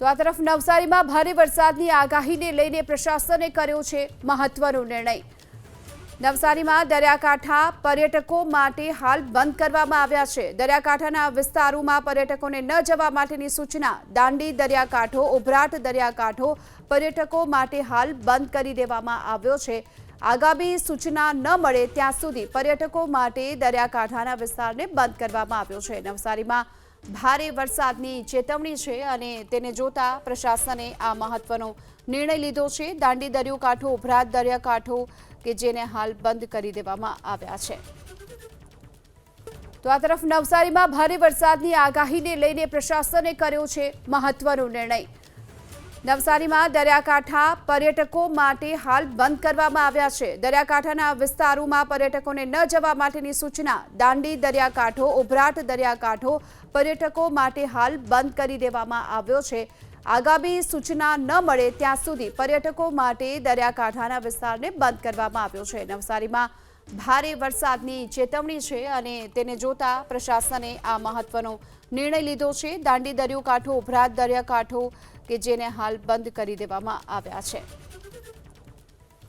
તો આ તરફ નવસારીમાં ભારે વરસાદની આગાહીને લઈને પ્રશાસને કર્યો છે મહત્વનો નિર્ણય। નવસારીમાં દરિયાકાંઠા પર્યટકો માટે હાલ બંધ કરવામાં આવ્યા છે। દરિયાકાંઠાના વિસ્તારોમાં પર્યટકોને ન જવા માટેની સૂચના। દાંડી દરિયાકાંઠો, ઉભરાટ દરિયાકાંઠો પર્યટકો માટે હાલ બંધ કરી દેવામાં આવ્યો છે। આગામી સૂચના ન મળે ત્યાં સુધી પર્યટકો માટે દરિયાકાંઠાના વિસ્તારને બંધ કરવામાં આવ્યો છે। નવસારીમાં ભારે વરસાદની ચેતવણી છે અને તેને જોતા પ્રશાસને આ મહત્વનો નિર્ણય લીધો છે। દાંડી દરિયાકાંઠો, ઉભરાટ દરિયાકાંઠો કે જેને હાલ બંધ કરી દેવામાં આવ્યા છે। તો આ તરફ નવસારીમાં ભારે વરસાદની આગાહીને લઈને પ્રશાસને કર્યો છે મહત્વનો નિર્ણય। નવસારીમાં દરિયાકાંઠા પર્યટકો માટે હાલ બંધ કરવામાં આવ્યા છે। દરિયાકાંઠાના વિસ્તારોમાં પર્યટકોને ન જવા માટેની સૂચના। દાંડી દરિયાકાંઠો, ઉભરાટ દરિયાકાંઠો પર્યટકો માટે હાલ બંધ કરી દેવામાં આવ્યો છે। આગામી સૂચના ન મળે ત્યાં સુધી પર્યટકો માટે દરિયાકાંઠાના વિસ્તારને બંધ કરવામાં આવ્યો છે। નવસારીમાં ભારે વરસાદની ચેતવણી છે અને તેને જોતા પ્રશાસને આ મહત્વનો નિર્ણય લીધો છે। દાંડી દરિયાકાંઠો, ઉભરાટ દરિયાકાંઠો કે જેને હાલ બંધ કરી દેવામાં આવ્યા છે।